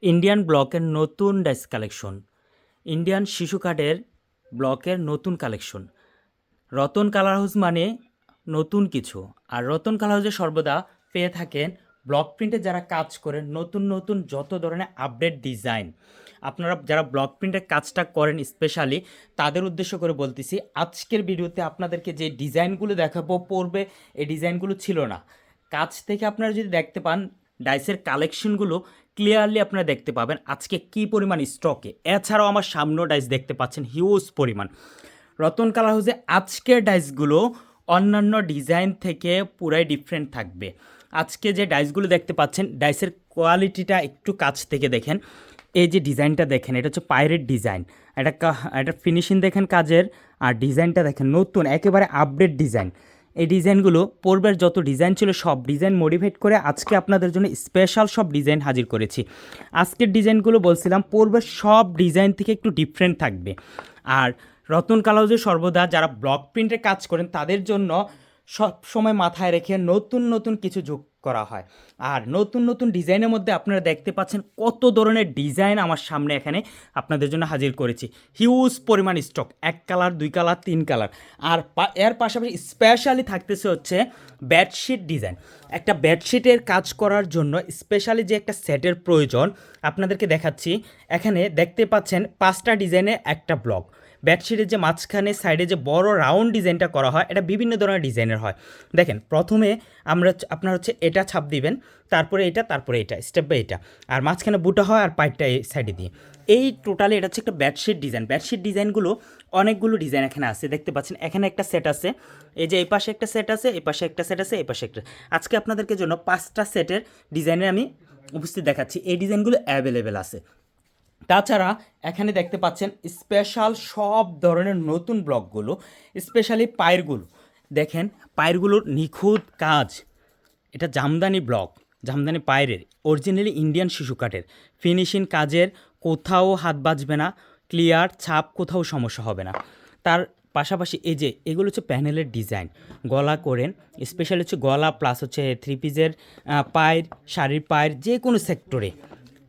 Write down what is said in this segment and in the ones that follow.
Indian ব্লকের নতুন dice collection, Indian শিশু কার্ডের ব্লকের নতুন কালেকশন। রতন কালার হাউস মানে নতুন কিছু। আর রতন কালার হাউসে সর্বদা পেয়ে থাকেন ব্লক প্রিন্টে যারা কাজ করেন নতুন নতুন যত ধরনের আপডেট ডিজাইন। আপনারা যারা ব্লক প্রিন্টের কাজটা করেন স্পেশালি তাদের উদ্দেশ্য করে বলতেছি, আজকের ভিডিওতে আপনাদেরকে যে ডিজাইনগুলো দেখাবো পূর্বে এই ডিজাইনগুলো ছিল না। কাছ থেকে আপনারা যদি দেখতে পান ডাইসের কালেকশনগুলো ক্লিয়ারলি আপনারা দেখতে পাবেন আজকে কী পরিমাণ স্টকে। এছাড়াও আমার সামনেও ডাইস দেখতে পাচ্ছেন হিউজ পরিমাণ। রতন কালার হাউসে আজকের ডাইসগুলো অন্যান্য ডিজাইন থেকে পুরাই ডিফারেন্ট থাকবে। আজকে যে ডাইসগুলো দেখতে পাচ্ছেন ডাইসের কোয়ালিটিটা একটু কাছ থেকে দেখেন। এই যে ডিজাইনটা দেখেন, এটা হচ্ছে পাইরেট ডিজাইন। এটা ফিনিশিং দেখেন কাজের, আর ডিজাইনটা দেখেন নতুন একেবারে আপডেট ডিজাইন। এই ডিজাইনগুলো পূর্বের যত ডিজাইন ছিল সব ডিজাইন মডিফাইড করে আজকে আপনাদের জন্য স্পেশাল সব ডিজাইন হাজির করেছি। আজকের ডিজাইনগুলো বলছিলাম পূর্বের সব ডিজাইন থেকে একটু ডিফারেন্ট থাকবে। আর রতন কালাউজে সর্বদা যারা ব্লক প্রিন্টে কাজ করেন তাদের জন্য সব সময় মাথায় রেখে নতুন নতুন কিছু যোগ করা হয়। আর নতুন নতুন ডিজাইনের মধ্যে আপনারা দেখতে পাচ্ছেন কত ধরনের ডিজাইন আমার সামনে এখানে আপনাদের জন্য হাজির করেছি। হিউজ পরিমাণ স্টক, 1 কালার 2 কালার 3 কালার। আর এর পাশাপাশি স্পেশালি থাকতেছে হচ্ছে বেডশিট ডিজাইন। একটা বেডশিটের কাজ করার জন্য স্পেশালি যে একটা সেটের প্রয়োজন আপনাদেরকে দেখাচ্ছি। এখানে দেখতে পাচ্ছেন 5টা ডিজাইনে একটা ব্লক। বেডশিটের যে মাঝখানে সাইডে যে বড় রাউন্ড ডিজাইনটা করা হয় এটা বিভিন্ন ধরনের ডিজাইনের হয়। দেখেন প্রথমে আপনার হচ্ছে এটা ছাপ দিবেন, তারপরে এটা, তারপরে এটা, স্টেপ বাই এটা, আর মাঝখানে বুটা হয় আর পাইটটা এই সাইডে দিয়ে। এই টোটালি এটা হচ্ছে একটা বেডশিট ডিজাইন। বেডশিট ডিজাইনগুলো অনেকগুলো ডিজাইন এখানে আছে, দেখতে পাচ্ছেন এখানে একটা সেট আছে, এই যে এই পাশে একটা সেট আছে, এই পাশে একটা সেট আছে, এই পাশে একটা। আজকে আপনাদেরকে জন্য 5টা সেটের ডিজাইনের আমি উপস্থিত দেখাচ্ছি। এই ডিজাইনগুলো অ্যাভেলেবেল আছে। তাছাড়া এখানে দেখতে পাচ্ছেন স্পেশাল সব ধরনের নতুন ব্লকগুলো, স্পেশালি পায়েরগুলো দেখেন, পায়েরগুলোর নিখুঁত কাজ। এটা জামদানি ব্লক, জামদানি পায়ের অরিজিনালি ইন্ডিয়ান শিশু কাঠের ফিনিশিং কাজের, কোথাও হাত বাজবে না, ক্লিয়ার ছাপ, কোথাও সমস্যা হবে না। তার পাশাপাশি এই যে এগুলো হচ্ছে প্যানেলের ডিজাইন, গলা করেন স্পেশালি হচ্ছে গলা প্লাস হচ্ছে 3 পিসের পায়ের, শাড়ির পায়ের, যে কোনো সেক্টরে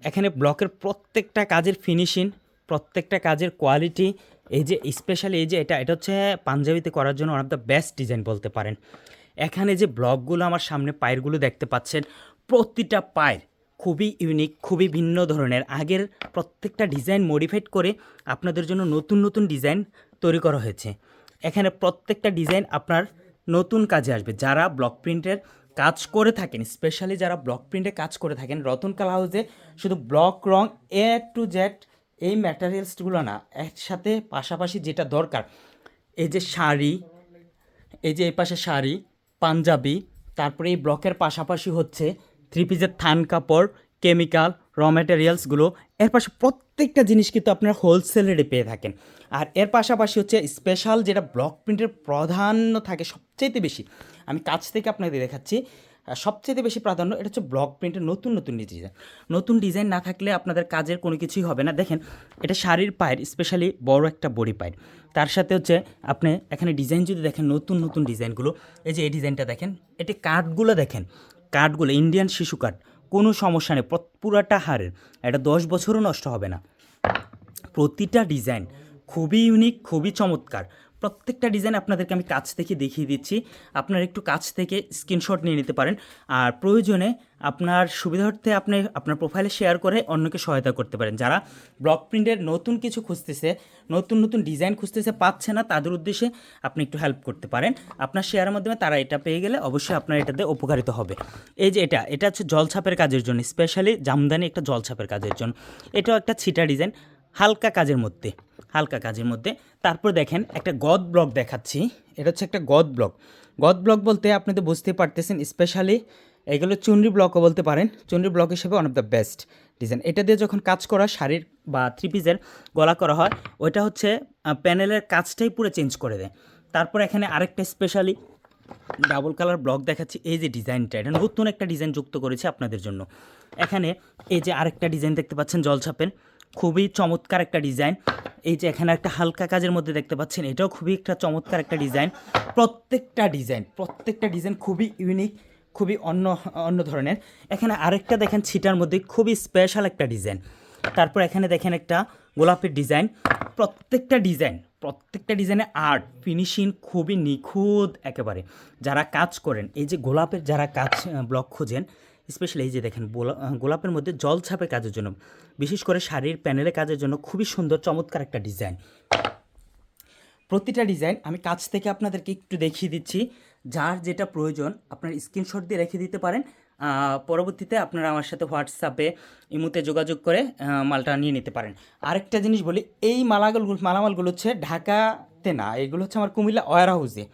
এখানে ব্লকের প্রত্যেকটা কাজের ফিনিশিং, প্রত্যেকটা কাজের কোয়ালিটি। এই যে স্পেশালি এই যে এটা হচ্ছে পাঞ্জাবিতে করার জন্য one of the best design বলতে পারেন। এখানে যে ব্লকগুলো আমার সামনে পায়েরগুলো দেখতে পাচ্ছেন, প্রতিটা পায়ের খুবই ইউনিক, খুবই ভিন্ন ধরনের। আগের প্রত্যেকটা ডিজাইন মডিফাইড করে আপনাদের জন্য নতুন নতুন ডিজাইন তৈরি করা হয়েছে। এখানে প্রত্যেকটা ডিজাইন আপনার নতুন কাজে আসবে। যারা ব্লক প্রিন্টের কাজ করে থাকেন, স্পেশালি যারা ব্লক প্রিন্টে কাজ করে থাকেন, রতন কালার হাউসে শুধু block wrong A to Z এই ম্যাটেরিয়ালসগুলো না, একসাথে পাশাপাশি যেটা দরকার, এই যে শাড়ি, এই যে এই পাশে শাড়ি, পাঞ্জাবি, তারপরে এই ব্লকের পাশাপাশি হচ্ছে 3 পিসের থান কাপড়, কেমিক্যাল, র ম্যাটেরিয়ালসগুলো, এর পাশে প্রত্যেকটা জিনিস কিন্তু আপনারা হোলসেল রেটে পেয়ে থাকেন। আর এর পাশাপাশি হচ্ছে স্পেশাল যেটা ব্লক প্রিন্টের প্রাধান্য থাকে সবচেয়ে বেশি, আমি কাছ থেকে আপনাদের দেখাচ্ছি, সবচেয়ে বেশি প্রাধান্য এটা হচ্ছে ব্লক প্রিন্টের নতুন নতুন ডিজাইন। নতুন ডিজাইন না থাকলে আপনাদের কাজের কোনো কিছুই হবে না। দেখেন এটা শাড়ির পায়ের, স্পেশালি বড় একটা বডি পায়ের, তার সাথে হচ্ছে আপনি এখানে ডিজাইন যদি দেখেন নতুন নতুন ডিজাইনগুলো, এই যে এই ডিজাইনটা দেখেন, এটি কাঠগুলো দেখেন, কাঠগুলো ইন্ডিয়ান শিশু কাঠ, কোনো সমস্যা নেই, পুরাটা হারের, এটা 10 বছরও নষ্ট হবে না। প্রতিটা ডিজাইন খুবই ইউনিক, খুবই চমৎকার। প্রত্যেকটা ডিজাইন আপনাদেরকে আমি কাছ থেকে দেখিয়ে দিচ্ছি, আপনারা একটু কাছ থেকে স্ক্রিনশট নিয়ে নিতে পারেন। আর প্রয়োজনে আপনার সুবিধার্থে আপনি আপনার প্রোফাইলে শেয়ার করে অন্যকে সহায়তা করতে পারেন। যারা ব্লক প্রিন্টের নতুন কিছু খুঁজতেছে, নতুন নতুন ডিজাইন খুঁজতেছে, পাচ্ছে না, তাদের উদ্দেশ্যে আপনি একটু হেল্প করতে পারেন। আপনার শেয়ারের মাধ্যমে তারা এটা পেয়ে গেলে অবশ্যই আপনার এটাতে উপকারিত হবে। এই যে এটা হচ্ছে জলছাপের কাজের জন্য, স্পেশালি জামদানি একটা জলছাপের কাজের জন্য। এটাও একটা ছিটা ডিজাইন, হালকা কাজের মধ্যে, হালকা কাজের মধ্যে। তারপর দেখেন একটা গদ ব্লক দেখাচ্ছি, এটা হচ্ছে একটা গদ ব্লক। গদ ব্লক বলতে আপনি তো বুঝতেই পারতেছেন, স্পেশালি এগুলো চুনরি ব্লকও বলতে পারেন, চুনরি ব্লক হিসেবে one of the best design. এটা দিয়ে যখন কাজ করা শাড়ির বা 3 পিসের গলা করা হয়, ওইটা হচ্ছে প্যানেলের কাজটাই পুরো চেঞ্জ করে দেয়। তারপর এখানে আরেকটা স্পেশালি ডাবল কালার ব্লক দেখাচ্ছি, এই যে ডিজাইনটা, এটা নতুন একটা ডিজাইন যুক্ত করেছে আপনাদের জন্য। এখানে এই যে আরেকটা ডিজাইন দেখতে পাচ্ছেন জলছাপের, খুবই চমৎকার একটা ডিজাইন। এই যে এখানে একটা হালকা কাজের মধ্যে দেখতে পাচ্ছেন, এটাও খুবই একটা চমৎকার একটা ডিজাইন। প্রত্যেকটা ডিজাইন খুবই ইউনিক, খুবই অন্য অন্য ধরনের। এখানে আরেকটা দেখেন ছিটার মধ্যে খুবই স্পেশাল একটা ডিজাইন। তারপর এখানে দেখেন একটা গোলাপের ডিজাইন। প্রত্যেকটা ডিজাইনে আর্ট ফিনিশিং খুবই নিখুঁত একেবারে। যারা কাজ করেন এই যে গোলাপের যারা কাজ ব্লক খোঁজেন, স্পেশালি এই যে দেখেন গোলাপের মধ্যে জল ছাপের কাজের জন্য, বিশেষ করে শাড়ির প্যানেলে কাজের জন্য খুবই সুন্দর চমৎকার একটা ডিজাইন। প্রতিটা ডিজাইন আমি কাছ থেকে আপনাদেরকে একটু দেখিয়ে দিচ্ছি। যার যেটা প্রয়োজন আপনার স্ক্রিনশট দিয়ে রেখে দিতে পারেন। পরবর্তীতে আপনারা আমার সাথে হোয়াটসঅ্যাপে ইমুতে যোগাযোগ করে মালটা নিয়ে নিতে পারেন। আরেকটা জিনিস বলি, এই মালামালগুলো হচ্ছে ঢাকাতে না, এগুলো হচ্ছে আমার কুমিল্লা ওয়্যার হাউসে।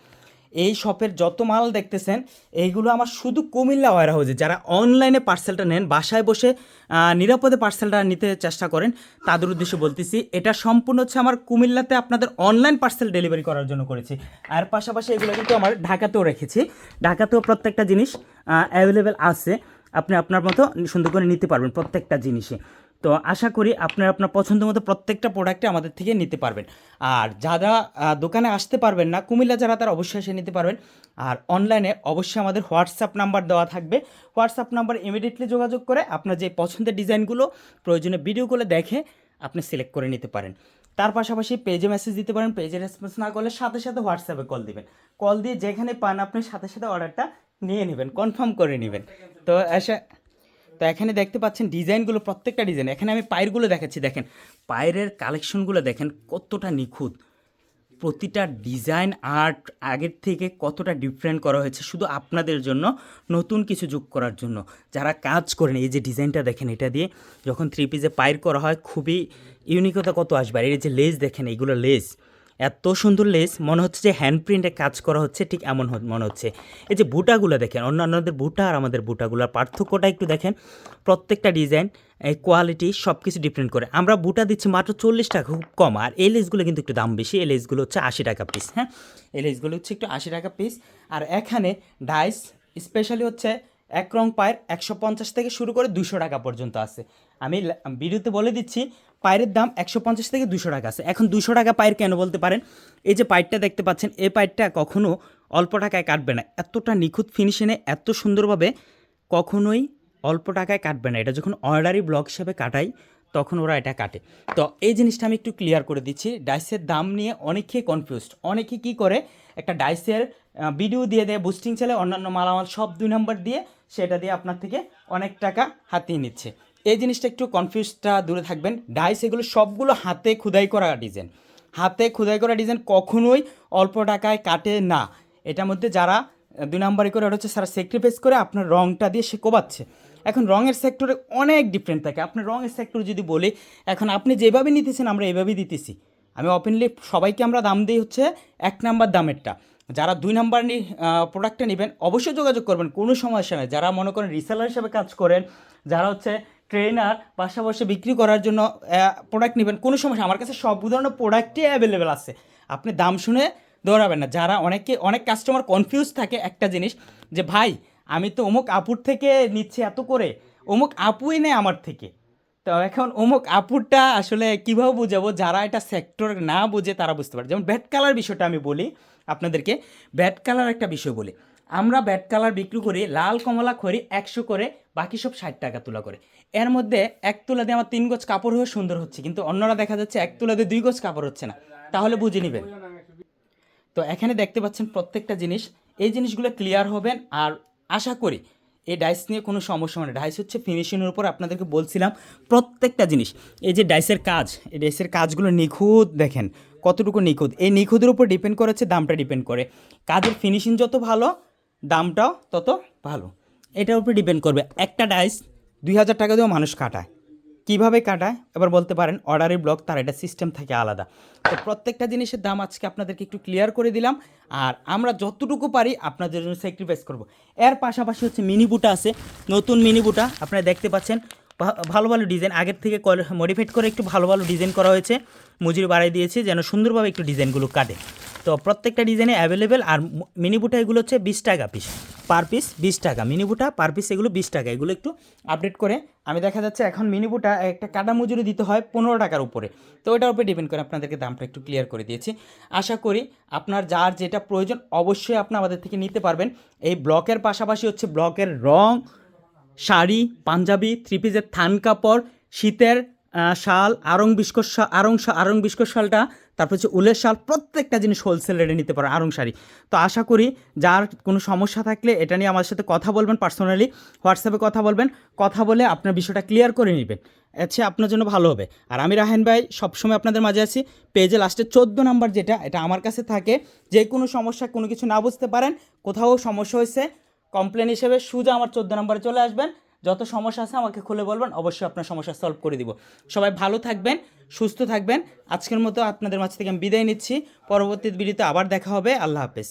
এই শপের যত মাল দেখতেছেন এইগুলো আমার শুধু কুমিল্লা ওয়্যার হাউসে। যারা অনলাইনে পার্সেলটা নেন, বাসায় বসে নিরাপদে পার্সেলটা নিতে চেষ্টা করেন, তাদের উদ্দেশ্যে বলতেছি এটা সম্পূর্ণ হচ্ছে আমার কুমিল্লাতে আপনাদের অনলাইন পার্সেল ডেলিভারি করার জন্য করেছি। আর পাশাপাশি এগুলো কিন্তু আমার ঢাকাতেও রেখেছি। ঢাকাতেও প্রত্যেকটা জিনিস অ্যাভেলেবেল আছে, আপনি আপনার মতো সুন্দর করে নিতে পারবেন প্রত্যেকটা জিনিসে। তো আশা করি আপনার আপনার পছন্দ মতো প্রত্যেকটা প্রোডাক্টে আমাদের থেকে নিতে পারবেন। আর যারা দোকানে আসতে পারবেন না, কুমিল্লা যারা, তারা অবশ্যই এসে নিতে পারবেন। আর অনলাইনে অবশ্যই আমাদের হোয়াটসঅ্যাপ নাম্বার দেওয়া থাকবে। হোয়াটসঅ্যাপ নাম্বার ইমিডিয়েটলি যোগাযোগ করে আপনার যে পছন্দের ডিজাইনগুলো প্রয়োজনীয় ভিডিওগুলো দেখে আপনি সিলেক্ট করে নিতে পারেন। তার পাশাপাশি পেজে মেসেজ দিতে পারেন। পেজে রেসপন্স না করলে সাথে সাথে হোয়াটসঅ্যাপে কল দিবেন। কল দিয়ে যেখানে পান আপনি সাথে সাথে অর্ডারটা নিয়ে নেবেন, কনফার্ম করে নেবেন। তো এখানে দেখতে পাচ্ছেন ডিজাইনগুলো, প্রত্যেকটা ডিজাইন। এখানে আমি পায়েরগুলো দেখাচ্ছি, দেখেন পায়ের কালেকশনগুলো দেখেন কতটা নিখুঁত। প্রতিটা ডিজাইন আর্ট আগের থেকে কতটা ডিফারেন্ট করা হয়েছে শুধু আপনাদের জন্য, নতুন কিছু যোগ করার জন্য। যারা কাজ করেন এই যে ডিজাইনটা দেখেন, এটা দিয়ে যখন 3 পিসে পায়ের করা হয় খুবই ইউনিকতা কত আসবে। আর এই যে লেস দেখেন, এইগুলো লেস এত সুন্দর লেস, মনে হচ্ছে যে হ্যান্ড প্রিন্টে কাজ করা হচ্ছে, ঠিক এমন মনে হচ্ছে। এই যে বুটাগুলো দেখেন, অন্যান্যদের বুটা আর আমাদের বুটাগুলোর পার্থক্যটা একটু দেখেন। প্রত্যেকটা ডিজাইন এই কোয়ালিটি সব কিছু ডিফারেন্ট করে। আমরা বুটা দিচ্ছি মাত্র 40 টাকা, খুব কম। আর এই লেসগুলো কিন্তু একটু দাম বেশি। এই লেসগুলো হচ্ছে 80 টাকা পিস। হ্যাঁ, এই লেসগুলো হচ্ছে একটু 80 টাকা পিস। আর এখানে ডাইস স্পেশালি হচ্ছে এক রং পায়ের 150 থেকে শুরু করে 200 টাকা পর্যন্ত আছে। আমি ভিডিওতে বলে দিচ্ছি পায়ের দাম 150 থেকে 200 টাকা আছে। এখন 200 টাকা পায়ের কেন বলতে পারেন, এই যে পাইপটা দেখতে পাচ্ছেন, এই পাইপটা কখনো অল্প টাকায় কাটবে না। এতটা নিখুঁত ফিনিশিংয়ে এত সুন্দরভাবে কখনোই অল্প টাকায় কাটবে না। এটা যখন অর্ডারি ব্লক হিসেবে কাটাই তখন ওরা এটা কাটে। তো এই জিনিসটা আমি একটু ক্লিয়ার করে দিচ্ছি। ডাইসের দাম নিয়ে অনেকেই কনফিউজড। অনেকে কী করে, একটা ডাইসের ভিডিও দিয়ে দেয়, বুস্টিং ছেলে অন্যান্য মালামাল সব 2 নাম্বার দিয়ে সেটা দিয়ে আপনার থেকে অনেক টাকা হাতিয়ে নিচ্ছে। এই জিনিসটা একটু কনফিউজটা দূরে থাকবেন। ডাইস এগুলো সবগুলো হাতে খোদাই করা ডিজাইন। হাতে খোদাই করা ডিজাইন কখনোই অল্প টাকায় কাটে না। এটার মধ্যে যারা 2 নাম্বারই করে ওটা হচ্ছে সারা স্যাক্রিফাইস করে আপনার রঙটা দিয়ে সে কোবাচ্ছে। এখন রঙের সেক্টরে অনেক ডিফারেন্ট থাকে। আপনার রঙের সেক্টর যদি বলি, এখন আপনি যেভাবে নিতেছেন আমরা এভাবেই দিতেছি। আমি ওপেনলি সবাইকে আমরা দাম দিই হচ্ছে 1 নাম্বার দামেরটা। যারা 2 নাম্বার প্রোডাক্টটা নেবেন অবশ্যই যোগাযোগ করবেন, কোনো সমস্যা নেই। যারা মনে করেন রিসেলার হিসেবে কাজ করেন, যারা হচ্ছে ট্রেনার পাশাপাশি বিক্রি করার জন্য প্রোডাক্ট নেবেন, কোনো সমস্যা, আমার কাছে সব ধরনের প্রোডাক্টই অ্যাভেলেবেল আছে। আপনি দাম শুনে দৌড়াবেন না। যারা অনেক কাস্টমার কনফিউজ থাকে একটা জিনিস, যে ভাই আমি তো অমুক আপুর থেকে নিচ্ছি এত করে, অমুক আপুই নেই আমার থেকে। তো এখন অমুক আপুরটা আসলে কীভাবে বুঝাবো, যারা এটা সেক্টর না বুঝে তারা বুঝতে পারে। যেমন ব্যাট কালার বিষয়টা আমি বলি আপনাদেরকে, ব্যাট কালার একটা বিষয় বলি। আমরা ব্যাট কালার বিক্রি করি লাল কমলা খড়ি 100 করে, বাকি সব 60 টাকা তোলা করে। এর মধ্যে 1 তোলা দিয়ে আমার 3 গজ কাপড় হয়ে সুন্দর হচ্ছে, কিন্তু অন্যরা দেখা যাচ্ছে 1 তোলা দিয়ে 2 গজ কাপড় হচ্ছে না। তাহলে বুঝে নেবেন। তো এখানে দেখতে পাচ্ছেন প্রত্যেকটা জিনিস, এই জিনিসগুলো ক্লিয়ার হবেন। আর আশা করি এই ডাইস নিয়ে কোনো সমস্যা হবে না। ডাইস হচ্ছে ফিনিশিংয়ের উপর, আপনাদেরকে বলছিলাম প্রত্যেকটা জিনিস। এই যে ডাইসের কাজ, এই ডাইসের কাজগুলো নিখুঁত, দেখেন কতটুকু নিখুঁত। এই নিখুঁতের উপর ডিপেন্ড করেছে দামটা ডিপেন্ড করে। কাজের ফিনিশিং যত ভালো দামটাও তত ভালো, এটার উপরে ডিপেন্ড করবে। একটা ডাইস 2000 টাকা দিয়েও মানুষ কাটায়। কীভাবে কাটায় এবার বলতে পারেন, অর্ডারের ব্লক তার এটা সিস্টেম থাকে আলাদা। তো প্রত্যেকটা জিনিসের দাম আজকে আপনাদেরকে একটু ক্লিয়ার করে দিলাম। আর আমরা যতটুকু পারি আপনাদের জন্য স্যাক্রিফাইস করব। এর পাশাপাশি হচ্ছে মিনি বুটা আছে, নতুন মিনি বুটা আপনারা দেখতে পাচ্ছেন। ভালো ভালো ডিজাইন আগের থেকে মডিফাইড করে একটু ভালো ভালো ডিজাইন করা হয়েছে। মজুরি বাড়াই দিয়েছে যেন সুন্দরভাবে একটু ডিজাইনগুলো কাটে। তো প্রত্যেকটা ডিজাইনে অ্যাভেলেবেল। আর মিনি বুটা এগুলো হচ্ছে 20 টাকা পিস, পার পিস 20 টাকা। মিনি বুটা পার পিস এগুলো 20 টাকা। এগুলো একটু আপডেট করে আমি দেখা যাচ্ছে এখন মিনি বুটা একটা কাটা মজুরি দিতে হয় 15 টাকার উপরে। তো ওটার উপরে ডিপেন্ড করে আপনাদেরকে দামটা একটু ক্লিয়ার করে দিয়েছি। আশা করি আপনার যার যেটা প্রয়োজন অবশ্যই আপনি আমাদের থেকে নিতে পারবেন। এই ব্লকের পাশাপাশি হচ্ছে ব্লকের রং, শাড়ি, পাঞ্জাবি, থ্রি পিসের থান কাপড়, শীতের শাল, আরং বিস্কট শালটা, তারপর হচ্ছে উলের শাল, প্রত্যেকটা জিনিস হোলসেল রেটে নিতে পারে। আরং শাড়ি। তো আশা করি যার কোনো সমস্যা থাকলে এটা নিয়ে আমার সাথে কথা বলবেন, পার্সোনালি হোয়াটসঅ্যাপে কথা বলবেন, কথা বলে আপনার বিষয়টা ক্লিয়ার করে নেবেন। আচ্ছা, আপনার জন্য ভালো হবে। আর আমি রাহেন ভাই সবসময় আপনাদের মাঝে আছি। পেজে লাস্টে 14 নাম্বার যেটা, এটা আমার কাছে থাকে। যে কোনো সমস্যা, কোনো কিছু না বুঝতে পারেন, কোথাও সমস্যা হয়েছে, কমপ্লেন হিসেবে সোজা আমার 14 নম্বরে চলে আসবেন। যত সমস্যা আছে আমাকে খুলে বলবেন, অবশ্যই আপনার সমস্যা সলভ করে দিব। সবাই ভালো থাকবেন, সুস্থ থাকবেন। আজকের মতো আপনাদের মাঝ থেকে আমি বিদায় নিচ্ছি। পরবর্তী ভিডিওতে আবার দেখা হবে। আল্লাহ হাফেজ।